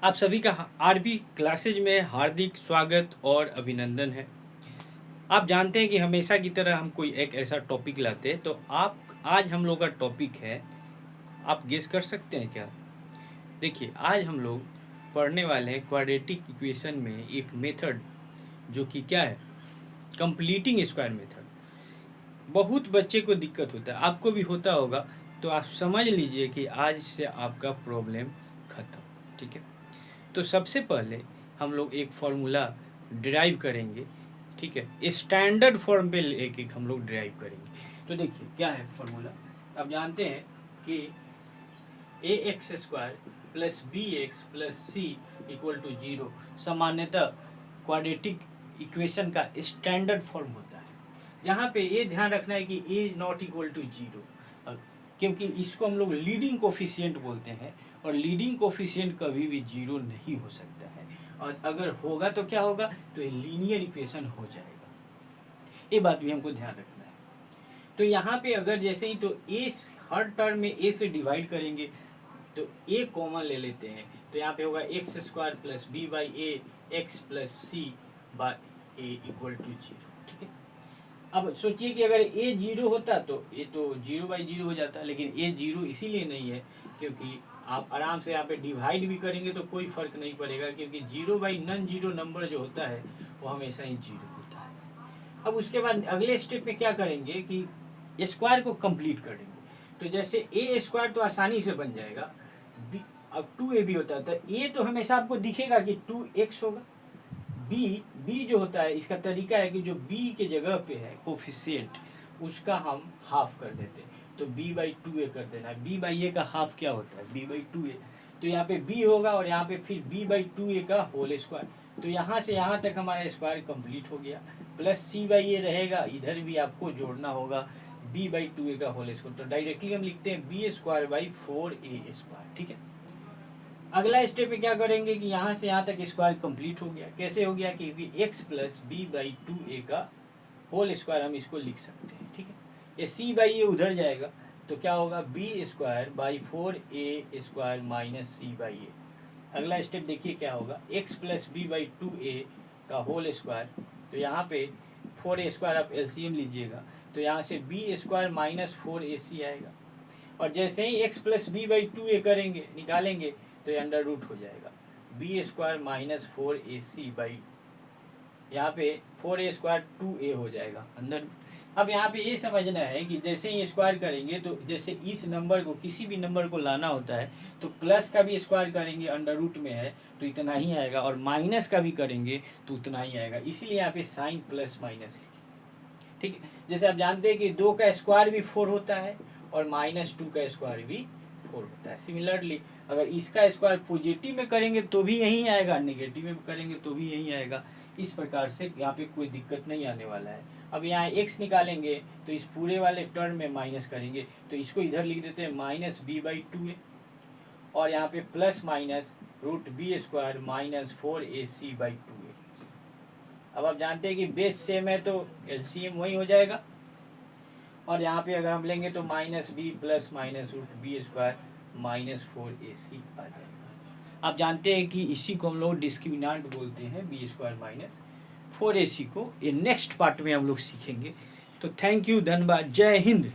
आप सभी का आरबी क्लासेज में हार्दिक स्वागत और अभिनंदन है। आप जानते हैं कि हमेशा की तरह हम कोई एक ऐसा टॉपिक लाते हैं, तो आप आज हम लोग का टॉपिक है, आप गेस कर सकते हैं क्या? देखिए, आज हम लोग पढ़ने वाले हैं क्वाड्रेटिक इक्वेशन में एक मेथड जो कि क्या है, कंप्लीटिंग स्क्वायर मेथड। बहुत बच्चे को दिक्कत होता है, आपको भी होता होगा, तो आप समझ लीजिए कि आज से आपका प्रॉब्लम खत्म। ठीक है, तो सबसे पहले हम लोग एक फॉर्मूला डिराइव करेंगे। ठीक है, स्टैंडर्ड फॉर्म पे एक एक हम लोग डिराइव करेंगे। तो देखिए क्या है फॉर्मूला। आप जानते हैं कि a x square plus b x plus c equal to zero सामान्यतः क्वाड्रेटिक इक्वेशन का स्टैंडर्ड फॉर्म होता है, जहाँ पे ये ध्यान रखना है कि a is not equal to zero, क्योंकि इसको हम लोग लीडिंग कोफिशिएंट बोलते हैं, और लीडिंग कोफिशिएंट कभी भी जीरो नहीं हो सकता है, और अगर होगा तो क्या होगा, तो ये लीनियर इक्वेशन हो जाएगा। ये बात भी हमको ध्यान रखना है। तो यहाँ पे अगर जैसे ही तो ए हर टर्म में ए से डिवाइड करेंगे, तो ए कॉमन ले लेते हैं, तो यहाँ पे होगा x square plus b by a x plus c by a equal to zero. ठीक है, अब सोचिए कि अगर ए जीरो होता तो ये तो जीरो बाई जीरो हो जाता, लेकिन ए जीरो इसीलिए नहीं है क्योंकि आप आराम से यहाँ पे डिवाइड भी करेंगे तो कोई फर्क नहीं पड़ेगा, क्योंकि zero by non zero number जो होता है वो हमेशा ही जीरो होता है। अब उसके बाद अगले स्टेप में क्या करेंगे कि स्क्वायर को कंप्लीट करेंगे। तो जैसे ए स्क्वायर तो आसानी से बन जाएगा, अब टू ए भी होता है, तो ए तो हमेशा आपको दिखेगा कि टू एक्स होगा। बी जो होता है, इसका तरीका है कि जो बी के जगह पे है कोफिशिएंट, उसका हम हाफ कर देते हैं, तो बी बाई टू ए कर देना है। बी बाई ए का हाफ क्या होता है, बी बाई टू ए। तो यहाँ पे बी होगा और यहाँ पे फिर बी बाई टू ए का होल स्क्वायर, तो यहाँ से यहाँ तक हमारा स्क्वायर कंप्लीट हो गया। प्लस सी बाई ए रहेगा, इधर भी आपको जोड़ना होगा बी बाई टू ए का होल स्क्वायर, तो डायरेक्टली हम लिखते हैं b square by four a square. ठीक है, अगला स्टेप में क्या करेंगे कि यहाँ से यहाँ तक स्क्वायर कंप्लीट हो गया। कैसे हो गया, क्योंकि x plus b by two a का होल स्क्वायर हम इसको लिख सकते हैं। ठीक है, ये सी बाई ए उधर जाएगा, तो क्या होगा b square by four a square minus c by a. अगला स्टेप देखिए क्या होगा, x plus b by two a का होल स्क्वायर, तो यहाँ पे फोर ए स्क्वायर आप एलसीएम लीजिएगा, तो यहाँ से b square minus four a c आएगा, और जैसे ही x plus b by two a करेंगे निकालेंगे तो ये अंडर रूट हो जाएगा b square minus four a c by, यहाँ पे फोर ए स्क्वायर टू ए हो जाएगा अंदर। अब यहाँ पे ये समझना है कि जैसे ही स्क्वायर करेंगे, तो जैसे इस नंबर को किसी भी नंबर को लाना होता है तो प्लस का भी स्क्वायर करेंगे, अंडर रूट में है तो इतना ही आएगा, और माइनस का भी करेंगे तो उतना ही आएगा, इसीलिए यहाँ पे साइन प्लस माइनस लिखे। ठीक है, जैसे आप जानते हैं कि दो का स्क्वायर भी फोर होता है और माइनस टू का स्क्वायर भी फोर होता है। सिमिलरली अगर इसका स्क्वायर पॉजिटिव में करेंगे तो भी यही आएगा, नेगेटिव में करेंगे तो भी यही आएगा। इस प्रकार से यहाँ पे कोई दिक्कत नहीं आने वाला है। अब यहाँ x निकालेंगे तो इस पूरे वाले टर्म में माइनस करेंगे, तो इसको इधर लिख देते हैं minus b by two a, और यहाँ पे plus minus root b square minus four a c by two a. अब आप जानते हैं कि बेस सेम है तो एलसीएम वही हो जाएगा, और यहाँ पे अगर हम लेंगे तो minus b plus minus root b square minus four a c आ जाएगा। आप जानते हैं कि इसी को हम लोग डिस्क्रिमिनेंट बोलते हैं, b square minus four a सी को। ये नेक्स्ट पार्ट में हम लोग सीखेंगे। तो थैंक यू, धन्यवाद, जय हिंद।